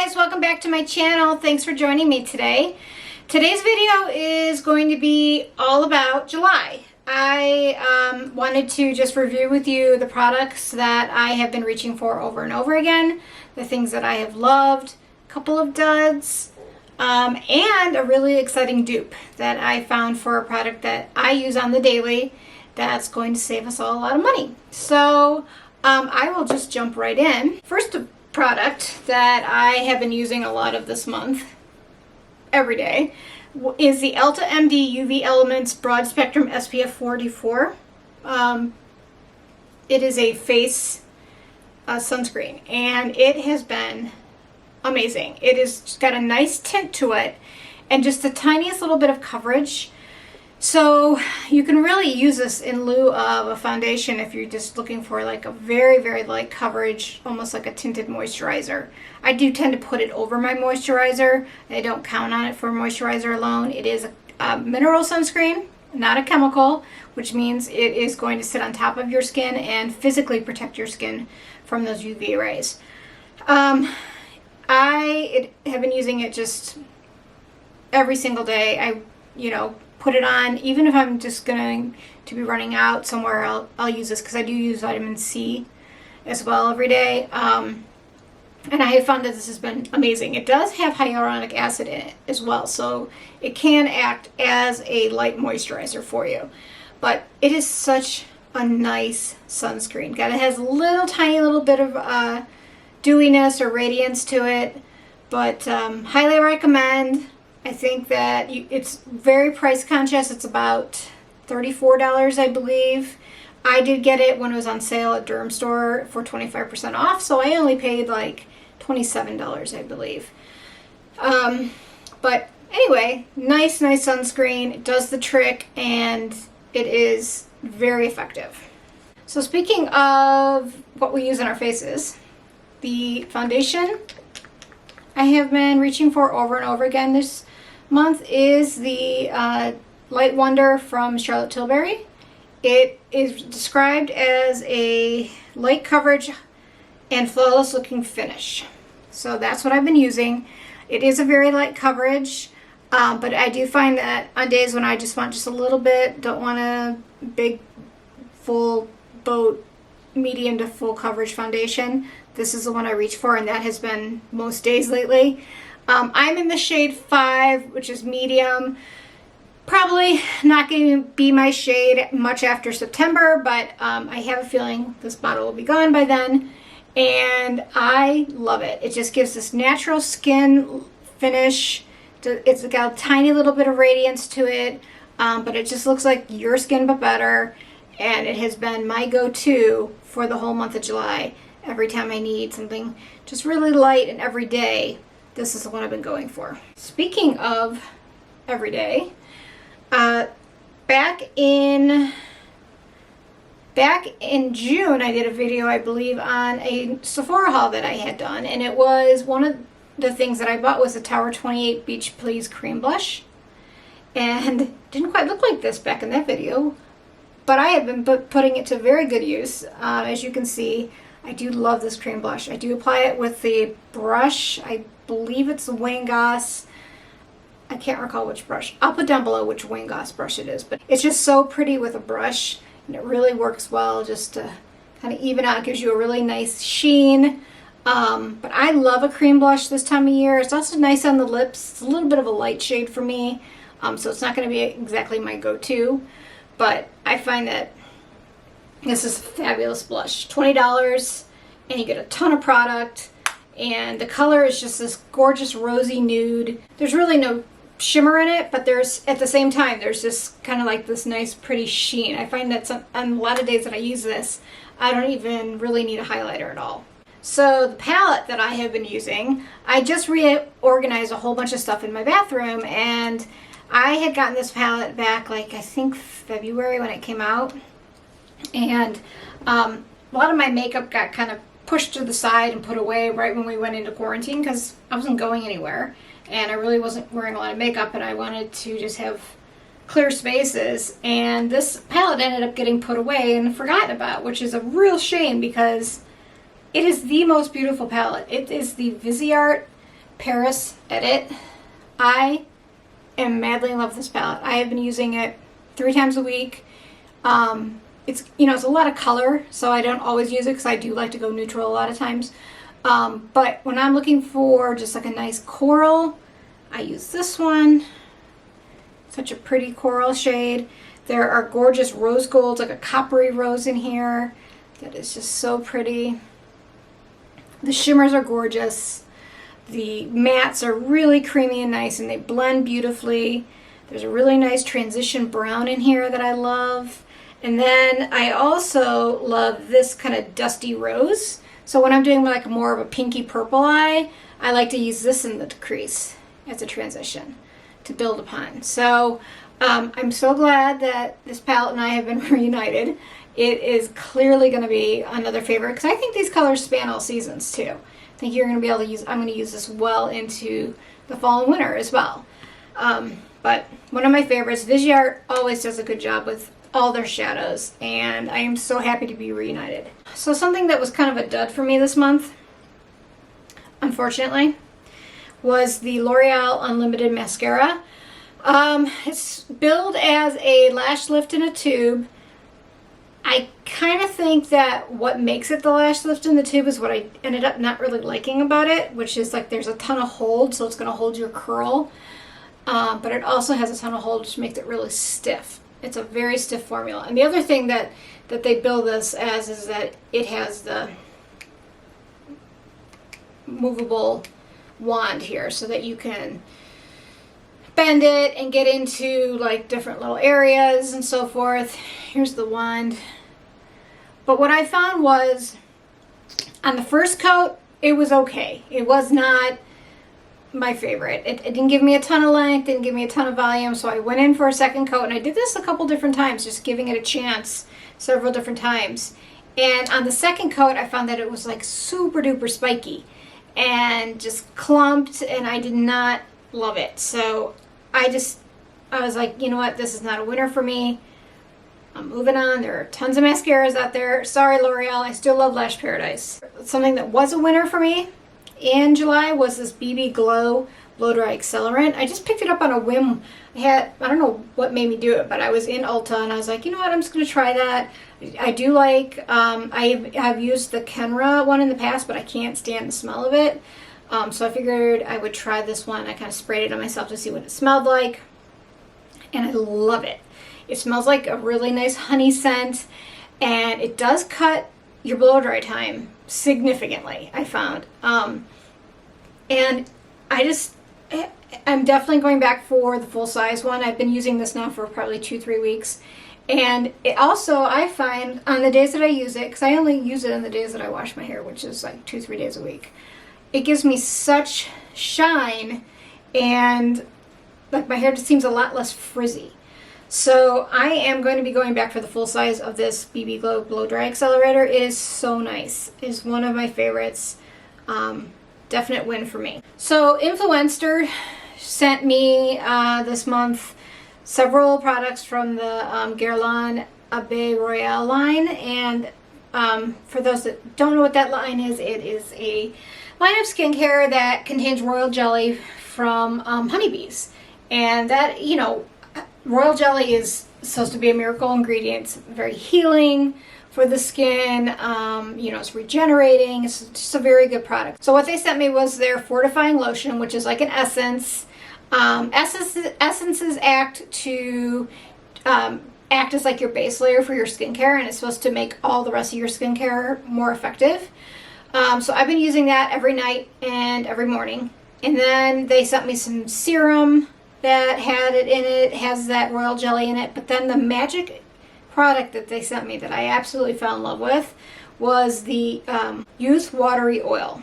guys, welcome back to my channel. Thanks for joining me today. Today's video is going to be all about July. I wanted to just review with you the products that I have been reaching for over and over again, the things that I have loved, a couple of duds, and a really exciting dupe that I found for a product that I use on the daily that's going to save us all a lot of money. So I will just jump right in. First product that I have been using a lot of this month, every day, is the EltaMD UV Elements Broad Spectrum SPF 44. It is a face sunscreen, and it has been amazing. It has got a nice tint to it and just the tiniest little bit of coverage. So you can really use this in lieu of a foundation if you're just looking for like a very, very light coverage, almost like a tinted moisturizer. I do tend to put it over my moisturizer. I don't count on it for moisturizer alone. It is a mineral sunscreen, not a chemical, which means it is going to sit on top of your skin and physically protect your skin from those UV rays. I have been using it just every single day. Put it on, even if I'm just going to be running out somewhere, I'll use this because I do use vitamin C as well every day. And I have found that this has been amazing. It does have hyaluronic acid in it as well, so it can act as a light moisturizer for you. But it is such a nice sunscreen. It has a little tiny little bit of dewiness or radiance to it, but highly recommend. I think that it's very price conscious. It's about $34, I believe. I did get it when it was on sale at Derm Store for 25% off, so I only paid like $27, I believe. But anyway, nice sunscreen. It does the trick, and it is very effective. So speaking of what we use in our faces, the foundation I have been reaching for over and over again this month is the Light Wonder from Charlotte Tilbury. It is described as a light coverage and flawless looking finish. So that's what I've been using. It is a very light coverage, but I do find that on days when I just want just a little bit, don't want a big full boat medium to full coverage foundation, this is the one I reach for, and that has been most days lately. I'm in the shade 5, which is medium. Probably not going to be my shade much after September, but I have a feeling this bottle will be gone by then, and I love it. It just gives this natural skin finish. It's got a tiny little bit of radiance to it, but it just looks like your skin but better, and it has been my go-to for the whole month of July. Every time I need something just really light and everyday, this is the one I've been going for. Speaking of everyday, back in June, I did a video, I believe, on a Sephora haul that I had done, and it was one of the things that I bought was the Tower 28 Beach Please Cream Blush, and didn't quite look like this back in that video, but I have been putting it to very good use. As you can see, I do love this cream blush. I do apply it with the brush. I believe it's the Wayne Goss. I can't recall which brush. I'll put down below which Wayne Goss brush it is, but it's just so pretty with a brush, and it really works well just to kind of even out. It gives you a really nice sheen. But I love a cream blush this time of year. It's also nice on the lips. It's a little bit of a light shade for me, so it's not going to be exactly my go-to, but I find that this is a fabulous blush. $20, and you get a ton of product, and the color is just this gorgeous rosy nude. There's really no shimmer in it, but there's, at the same time, there's just kind of like this nice pretty sheen. I find that on a lot of days that I use this, I don't even really need a highlighter at all. So the palette that I have been using, I just reorganized a whole bunch of stuff in my bathroom, and I had gotten this palette back like I think February when it came out. And a lot of my makeup got kind of pushed to the side and put away right when we went into quarantine because I wasn't going anywhere and I really wasn't wearing a lot of makeup, and I wanted to just have clear spaces, and this palette ended up getting put away and forgotten about, which is a real shame because it is the most beautiful palette. It is the Viseart Paris Edit. I am madly in love with this palette. I have been using it 3 times a week. It's, you know, it's a lot of color, so I don't always use it because I do like to go neutral a lot of times. But when I'm looking for just like a nice coral, I use this one. Such a pretty coral shade. There are gorgeous rose golds, like a coppery rose in here. That is just so pretty. The shimmers are gorgeous. The mattes are really creamy and nice, and they blend beautifully. There's a really nice transition brown in here that I love. And then I also love this kind of dusty rose. So when I'm doing like more of a pinky purple eye, I like to use this in the crease as a transition to build upon. So I'm so glad that this palette and I have been reunited. It is clearly going to be another favorite because I think these colors span all seasons too. I think you're going to be able to use, I'm going to use this well into the fall and winter as well. But one of my favorites, Viseart always does a good job with all their shadows, and I am so happy to be reunited. So something that was kind of a dud for me this month, unfortunately, was the L'Oreal Unlimited Mascara. It's billed as a lash lift in a tube. I kind of think that what makes it the lash lift in the tube is what I ended up not really liking about it, which is like there's a ton of hold, so it's going to hold your curl. But it also has a ton of hold, which makes it really stiff. It's a very stiff formula. And the other thing that they bill this as is that it has the movable wand here so that you can bend it and get into like different little areas and so forth. Here's the wand. But what I found was on the first coat, it was okay. It was not my favorite. It didn't give me a ton of length, didn't give me a ton of volume, so I went in for a second coat, and I did this a couple different times, just giving it a chance several different times. And on the second coat, I found that it was like super duper spiky and just clumped, and I did not love it. So I was like, you know what, this is not a winner for me. I'm moving on. There are tons of mascaras out there. Sorry, L'Oreal, I still love Lash Paradise. Something that was a winner for me in July was this BB Glow Blow Dry Accelerant. I just picked it up on a whim. I don't know what made me do it, but I was in Ulta and I was like, you know what, I'm just going to try that. I do like, I have used the Kenra one in the past, but I can't stand the smell of it. So I figured I would try this one. I kind of sprayed it on myself to see what it smelled like, and I love it. It smells like a really nice honey scent, and it does cut your blow dry time significantly, I found. And I'm definitely going back for the full size one. I've been using this now for probably 2-3 weeks. And it also, I find on the days that I use it, because I only use it on the days that I wash my hair, which is like 2-3 days a week, it gives me such shine, and like my hair just seems a lot less frizzy. So I am going to be going back for the full size of this BB Glow Blow Dry Accelerator. It is so nice. It is one of my favorites. Definite win for me. So Influenster sent me this month several products from the Guerlain Abbé Royale line, and for those that don't know what that line is, it is a line of skincare that contains royal jelly from honeybees. And that, you know, royal jelly is supposed to be a miracle ingredient. It's very healing for the skin. You know, it's regenerating. It's just a very good product. So what they sent me was their fortifying lotion, which is like an essence. Essences act as like your base layer for your skincare, and it's supposed to make all the rest of your skincare more effective. So I've been using that every night and every morning. And then they sent me some serum that had it in it, has that royal jelly in it. But then the magic product that they sent me that I absolutely fell in love with was the Youth Watery Oil.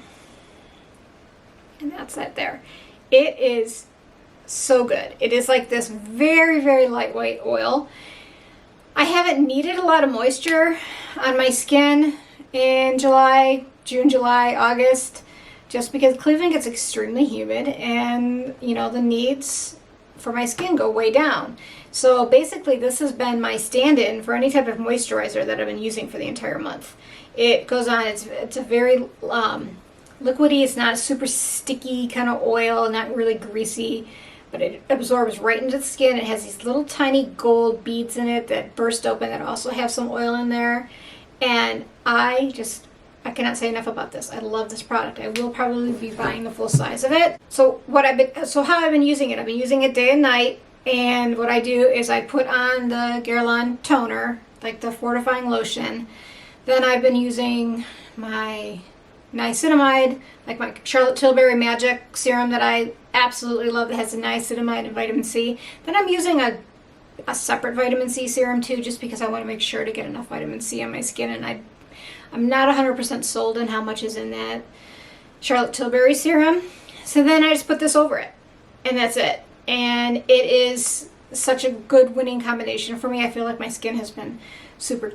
And that's that there. It is so good. It is like this very, very lightweight oil. I haven't needed a lot of moisture on my skin in June, July, August, just because Cleveland gets extremely humid, and you know, the needs for my skin go way down. So basically this has been my stand-in for any type of moisturizer that I've been using for the entire month. It goes on, it's a very liquidy. It's not a super sticky kind of oil, not really greasy, but it absorbs right into the skin. It has these little tiny gold beads in it that burst open that also have some oil in there. And I cannot say enough about this. I love this product. I will probably be buying the full size of it. So how I've been using it. I've been using it day and night. And what I do is I put on the Guerlain toner, like the fortifying lotion. Then I've been using my niacinamide, like my Charlotte Tilbury Magic serum that I absolutely love, that has the niacinamide and vitamin C. Then I'm using a separate vitamin C serum too, just because I want to make sure to get enough vitamin C on my skin. And I'm not 100% sold on how much is in that Charlotte Tilbury serum. So then I just put this over it, and that's it. And it is such a good winning combination for me. I feel like my skin has been super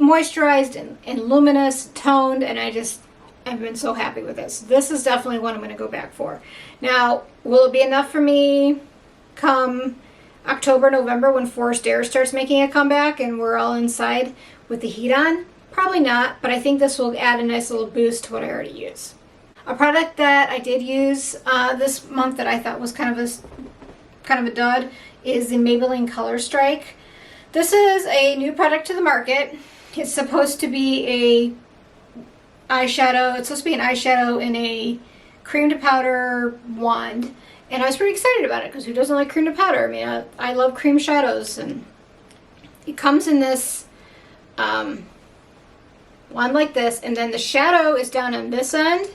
moisturized and luminous, toned, and I've been so happy with this. This is definitely one I'm going to go back for. Now, will it be enough for me come October, November, when forced air starts making a comeback and we're all inside with the heat on? Probably not, but I think this will add a nice little boost to what I already use. A product that I did use this month that I thought was kind of a dud is the Maybelline Color Strike. This is a new product to the market. It's supposed to be an eyeshadow in a cream to powder wand. And I was pretty excited about it because who doesn't like cream to powder? I mean, I love cream shadows, and it comes in this wand like this, and then the shadow is down on this end,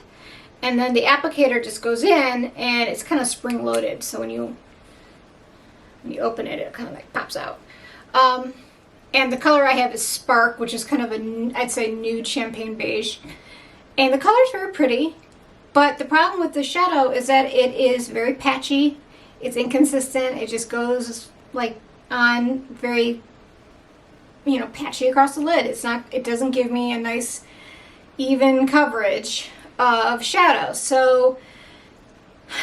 and then the applicator just goes in, and it's kind of spring loaded. So when you open it, it kind of like pops out. And the color I have is Spark, which is kind of I'd say nude champagne beige. And the color is very pretty, but the problem with the shadow is that it is very patchy. It's inconsistent. It just goes like on very, patchy across the lid. It doesn't give me a nice even coverage of shadow. So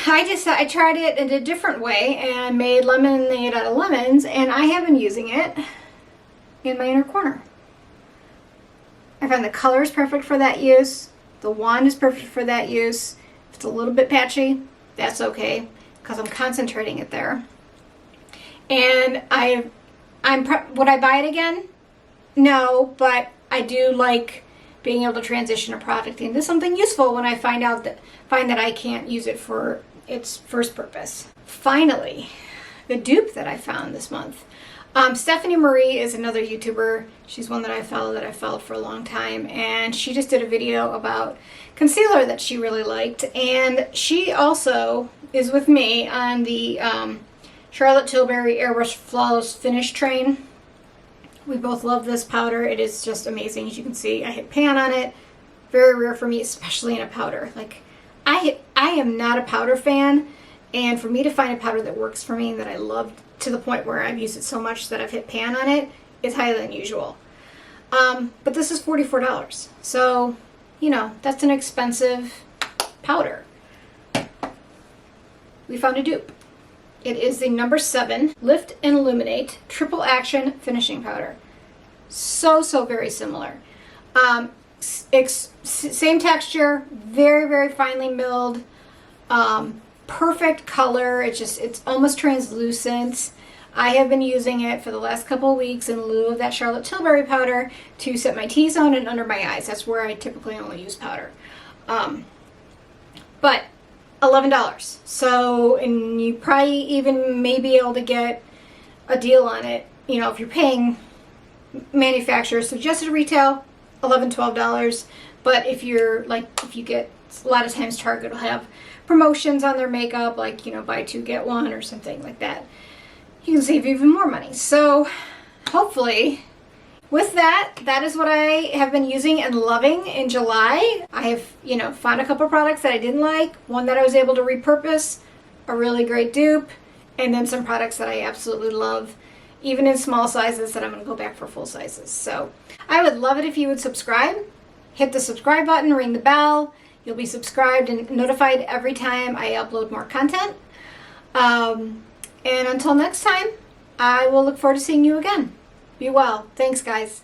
I tried it in a different way and made lemonade out of lemons, and I have been using it in my inner corner. I find the color is perfect for that use. The wand is perfect for that use. If it's a little bit patchy, that's okay, because I'm concentrating it there. And would I buy it again? No, but I do like being able to transition a product into something useful when I find that I can't use it for its first purpose. Finally, the dupe that I found this month. Stephanie Marie is another YouTuber. She's one that I followed for a long time, and she just did a video about concealer that she really liked, and she also is with me on the Charlotte Tilbury Airbrush Flawless Finish train. We both love this powder. It is just amazing. As you can see, I hit pan on it. Very rare for me, especially in a powder. Like, I am not a powder fan, and for me to find a powder that works for me and that I love to the point where I've used it so much that I've hit pan on it is highly unusual. But this is $44. So, that's an expensive powder. We found a dupe. It is the number 7 Lift and Illuminate Triple Action Finishing Powder. So very similar. Same texture, very, very finely milled. Perfect color. It's almost translucent. I have been using it for the last couple of weeks in lieu of that Charlotte Tilbury powder to set my T-zone and under my eyes. That's where I typically only use powder. But $11. So, and you probably even may be able to get a deal on it. If you're paying manufacturer suggested retail, $11, $12. But if you get, a lot of times Target will have promotions on their makeup, like, buy 2 get 1 or something like that. You can save even more money. So hopefully with that is what I have been using and loving in July. I have, found a couple products that I didn't like, one that I was able to repurpose, a really great dupe, and then some products that I absolutely love, even in small sizes that I'm going to go back for full sizes. So I would love it if you would subscribe. Hit the subscribe button, ring the bell. You'll be subscribed and notified every time I upload more content. And until next time, I will look forward to seeing you again. Be well. Thanks, guys.